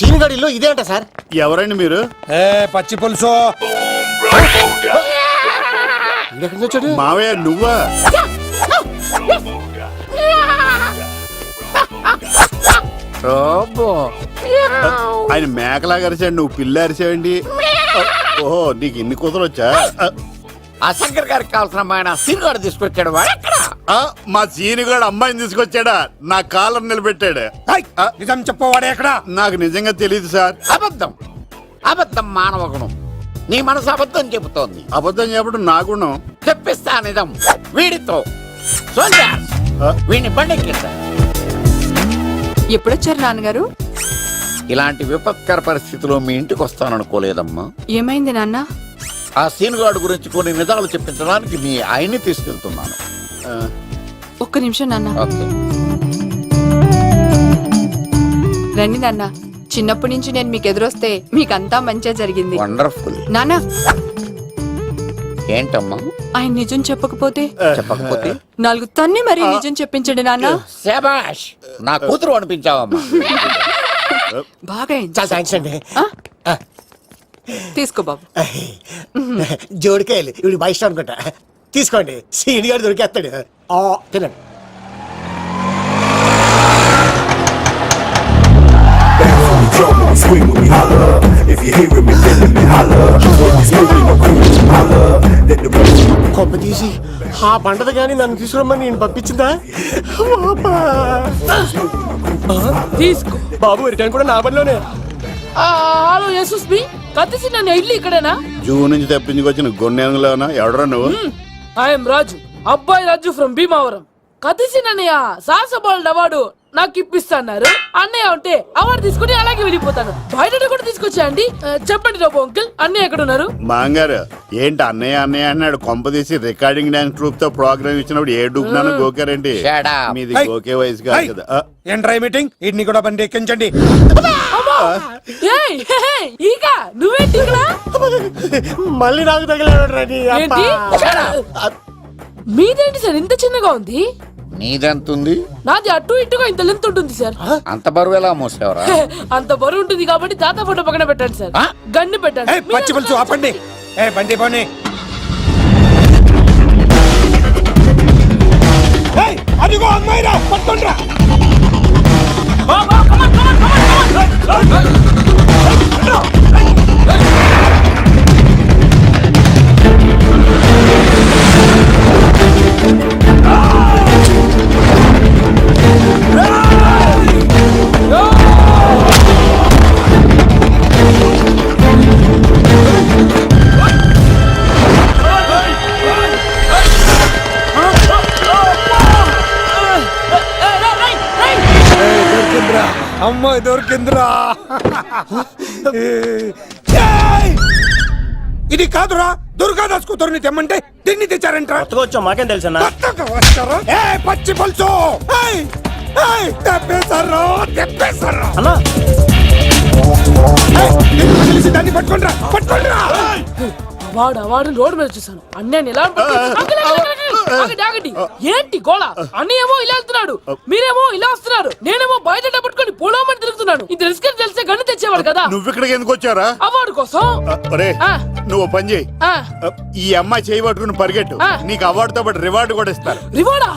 Scene గడిలో ఇదే అంట sir. ఎవరండి మీరు? పచ్చి పులుసు. వచ్చాడు మావయ్య నువ్వా? ఆయన మేకలాగా అరిచాడు, నువ్వు పిల్ల అరిచావండి. ఓహో, నీకు ఇన్ని కూతురు వచ్చా? ఆ శంకర్ గారికి కావాల్సిన అమ్మాయి సీనుగాడు తీసుకొచ్చాడు. మా సీనుగాడు అమ్మాయిని తీసుకొచ్చాడా? నా కాలర్ నిలబెట్టాడు. నిజం చెప్పవాడే ఎక్కడ? నాకు నిజంగా తెలియదు సార్. అబద్ధం, అబద్ధం మానవ గుణం. నీ మనసు అబద్ధం చెబుతోంది. అబద్ధం చెప్పడం నా గుణం. తెప్పిస్తా నిజం వీడితో. వీడిని బండెక్కిస్తా. ఎప్పుడొచ్చారు నాన్నగారు? ఇలాంటి విపత్కర పరిస్థితిలో మీ ఇంటికి వస్తాననుకోలేదమ్మా. ఏమైంది నాన్న? ఆ సీనుగాడు గురించి కొన్ని నిజాలు చెప్పించడానికి మీ ఆయన్ని తీసుకెళ్తున్నాను. ఒక్క నిమిషం నాన్న. ఓకే. రండి నాన్న. చిన్నప్పటి నుంచి నేను మీకు ఎదురొస్తే మీకంతా మంచిగా జరిగింది. వండర్ఫుల్. నాన్న, ఏంటమ్మా? ఆయన నిజం చెప్పకపోతే చెప్పకపోతే 4 తన్ని మరీ నిజం చెప్పించండి నాన్న. శభాష్, నా కూతురు అనిపించావమ్మా. బాగా అయింది. చాలా థ్యాంక్స్ అండి. తీసుకో బాబు. జోడికాయలు ఇవి బాగా ఇష్టం అనుకుంటా. తీసుకోండి, సీని గారు దొరికేస్తాడు. తినండి. Swing when we holler. If you hear me, feeling me, holler. When we smoking, no cool, holler. Let the rest కొమ్మ తీసి ఆ పంటది కానీ నన్ను తీసుకురమ్మని నేను పంపించిందా? తీసుకో బాబు, రిటర్న్ కూడా నా పనిలోనే. హలో యేసుస్ బి కత్తిసి నన్ను ఇల్లు ఇక్కడేనా? జూ నుంచి తప్పించుకొచ్చిన గొన్నెంగులోనా? ఎవడరా నువ్వు? ఐఎమ్ రాజు, అబ్బాయి రాజు ఫ్రమ్ భీమావరం. కత్తిసి నన్నయ్య సాహసబాల్ అవార్డు నాకు ఇప్పిస్తాన్నారు. అన్నయ్య ఉంటే అవార్డు తీసుకుని అలాగే వెళ్ళిపోతాను. బయట కూడా తీసుకొచ్చాయండి. చెప్పండి రాబు అంకుల్, అన్నయ్య ఎక్కడ ఉన్నారు? మాంగారు ఏంటి అన్నయ్య అన్నయ్య అన్నాడు? కొంప తీసి రికార్డింగ్ డాన్స్ ట్రూప్ తో ప్రోగ్రామ్ ఇచ్చినప్పుడు ఏ డూబ్నాను గోకారండి? Shut up. మీది గోకే వయసు కాదు కదా. ఏంట్రై మీటింగ్? ఇడ్ని కూడా బండి ఎక్కించండి. ఈక నువ్వేంటి ఇక్కడ? మళ్ళీ నాకు తగిలాడు. ఏంటి? మీదేంటి సార్ ఇంత చిన్నగా ఉంది? నీదెంతుంది? నాది అటు ఇటుగా ఇంత లెంత్ ఉంటుంది సార్. అంత బరువు ఎలా మోసేవరా? అంత బరువు ఉంటుంది కాబట్టి తాత ఫోటో పక్కన పెట్టండి సార్. గన్ను పెట్టండి. పచ్చి పులుసు ఆపండి. బండి పోనీ. అదిగో అమ్మాయిరా, పట్టుకోండిరా. అమ్మాయి దొరికిందిరా. ఇది కాదురా, దుర్గాదాస్ కూతురుని తెమ్మంటే దీన్ని తెచ్చారంట. వచ్చా మాకేం తెలుసన్నా? పచ్చి పులుసు తెప్పేశారు, తెప్పేశారు. తెలిసి దాన్ని పట్టుకోండిరా, పట్టుకోండిరా. వాడు రోడ్డు మీద చూసాను. అన్నయ్య ఎలా ఏంటి గోళ? అన్నయ్యేమో ఇలా వెళ్తున్నాడు, మీరేమో ఇలా వస్తున్నారు, నేనేమో బయట పట్టుకొని పోలోమని తిరుగుతున్నాను. ఇది రిస్క్ తెలిసే గన్ను తెచ్చేవాడు కదా. నువ్వు ఇక్కడికి ఎందుకు వచ్చారా? అవార్డు కోసం. నువ్వు పని చేయి, ఈ అమ్మాయి చేయి పట్టుకుని పరిగెట్టు. నీకు అవార్డు తో పాటు రివార్డు కూడా ఇస్తారు. రివార్డా?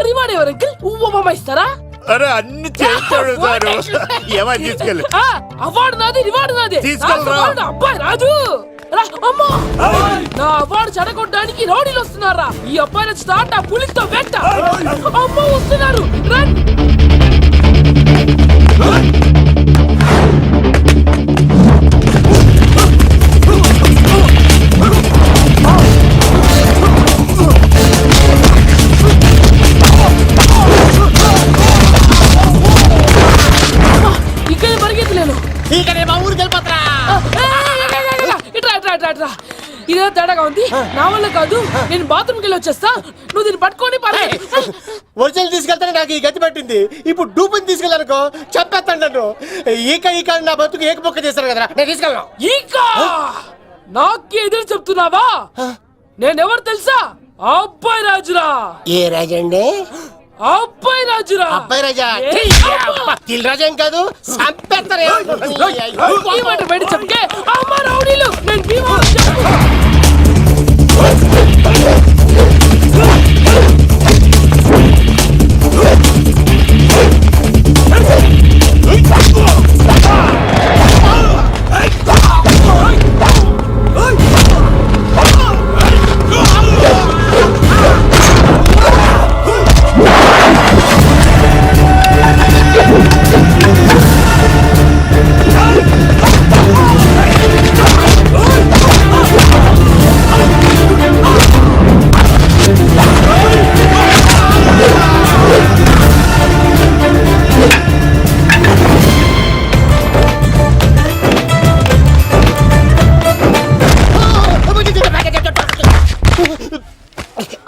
రివార్డ్ ఎవరు ఉమ్మ ఇస్తారా? అరే అన్ని చేస్తాడు సార్. ఏమై తీసుకెళ్ళి అవార్డు నాది, రివార్డు నాది. తీసుకెళ్ళరా. అబ్బాయి రాజు, నా అవార్డు చెడగొట్టడానికి రౌడీలు వస్తున్నారా? ఈ అబ్బాయి స్టార్ట్ ఆ పులితో వెంట. అమ్మ వస్తున్నారు. ఇక్కడ పరిగెత్తలేను. మా ఊరికి వెళ్ళిపోతారా? ఇదే తేడాగా ఉంది. నా వల్ల కాదు, నేను బాత్రూమ్కి వెళ్ళి వచ్చేస్తా. నువ్వు దీన్ని పట్టుకొని ఒరిజినల్ తీసుకెళ్తానే నాకు ఈ గతి పట్టింది. ఇప్పుడు డూపుని తీసుకెళ్ళానుకో చెప్పేస్తాను నన్ను. ఈక నా బతుకు ఏకపొక్క చేశారు కదా, నేను తీసుకెళ్ళను. నాకు ఎదురు చెప్తున్నావా? నేనెవరు తెలుసా? అబ్బాయి రాజురా. ఏ రాజండి? అబ్బాయి రాజురా అబ్బాయి రాజా ఏ? తిల్ రాజా ఏం కాదు చంపేస్తారు ఈ మాట బయట చెప్తే అమ్మ రౌడీలు నేను భీమవరం చెప్పు.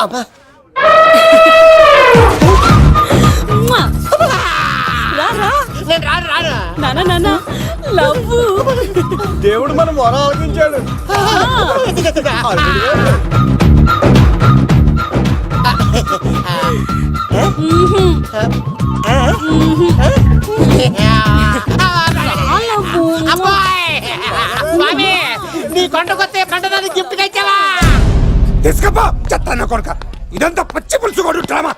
అమ్మా నేను రాను నానా లవ్ దేవుడు మనం మొర ఆలోచించాడు నీ కొండకొస్తే పంటదాన్ని గిఫ్ట్ గా ఇచ్చావా తీసుకపో చెత్త కొడుక ఇదంతా పచ్చి పులుసుగాడు డ్రామా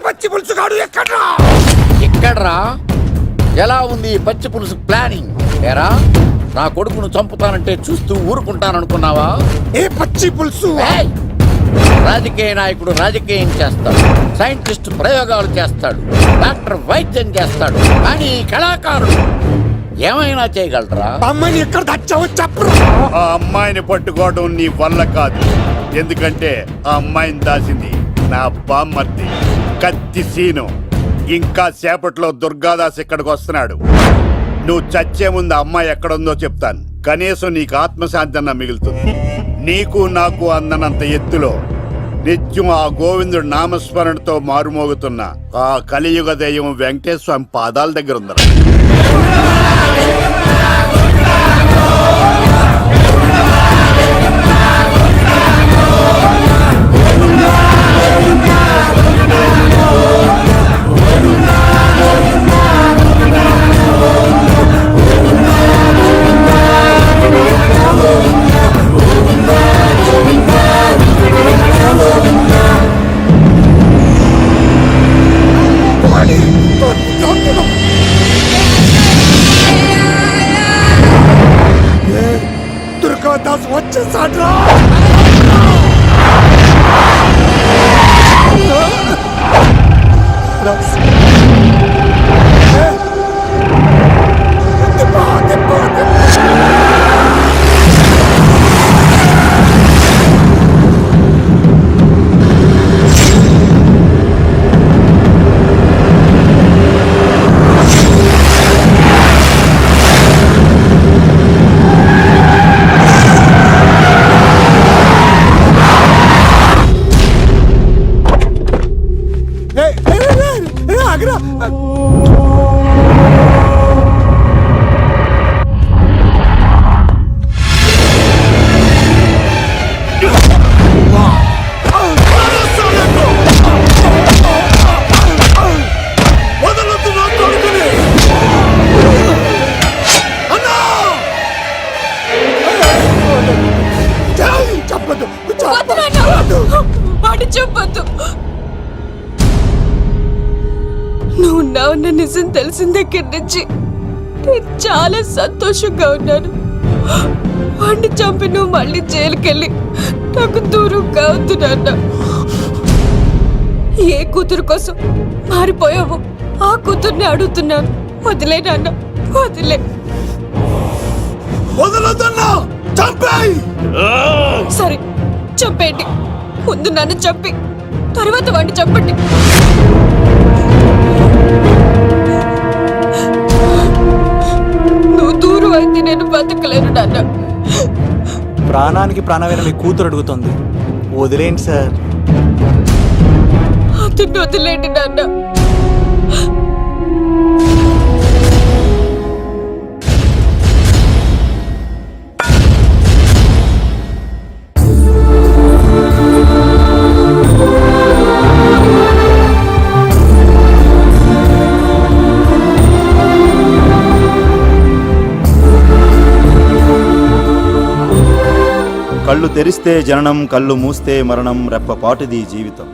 పచ్చి పులుసుగాడు ఎక్కడ్రా ఎక్కడ్రా ఎలా ఉంది ఈ పచ్చి పులుసు ప్లానింగ్ ఏరా నా కొడుకును చంపుతానంటే చూస్తూ ఊరుకుంటాననుకున్నావా ఏ పచ్చి పులుసు ఏయ్! రాజకీయ నాయకుడు రాజకీయం చేస్తాడు, సైంటిస్ట్ ప్రయోగాలు చేస్తాడు, డాక్టర్ వైద్యం చేస్తాడు, కానీ ఈ కళాకారుడు ఏమైనా చేయగలరా? అమ్మాయిని ఎక్కడ తెచ్చావో చెప్పు. ఆ అమ్మాయిని పట్టుకోవడం నీ వల్ల కాదు, ఎందుకంటే ఆ అమ్మాయిని దాసింది నా బామ్మర్ది కత్తి సీను. ఇంకా సేపట్లో దుర్గాదాస్ ఇక్కడికి వస్తున్నాడు. నువ్వు చచ్చే ముందు అమ్మాయి ఎక్కడుందో చెప్తాను, కనీసం నీకు ఆత్మశాంతి అన్న మిగులుతుంది. నీకు నాకు అందనంత ఎత్తులో నిత్యం ఆ గోవిందుడు నామస్మరణతో మారుమోగుతున్న ఆ కలియుగ దైవం వెంకటేశ్వర స్వామి పాదాల దగ్గర ఉందరా. దుర్గాదాస్ వచ్చేసాడ్రా. వాటి చెప్పొద్దు. నువ్వు ఉన్నావన్న నిజం తెలిసిన దగ్గర నుంచి నేను చాలా సంతోషంగా ఉన్నాను. వాడిని చంపి నువ్వు మళ్ళీ జైలుకెళ్ళి నాకు దూరంగా అవుతున్నా. ఏ కూతురు కోసం మారిపోయావు ఆ కూతుర్ని అడుగుతున్నాను. వదిలే నాన్న, వదిలే. సరే చంపేయండి, ముందు నన్ను చంపి తర్వాత వాడిని చంపండి. నువ్వు దూరం అయితే నేను బతకలేను నాన్న. ప్రాణానికి ప్రాణమైన మీ కూతురు అడుగుతుంది, వదిలేండి సార్. అతన్ని వదిలేండి నాన్న. కళ్ళు తెరిస్తే జననం, కళ్ళు మూస్తే మరణం, రెప్పపాటుది జీవితం.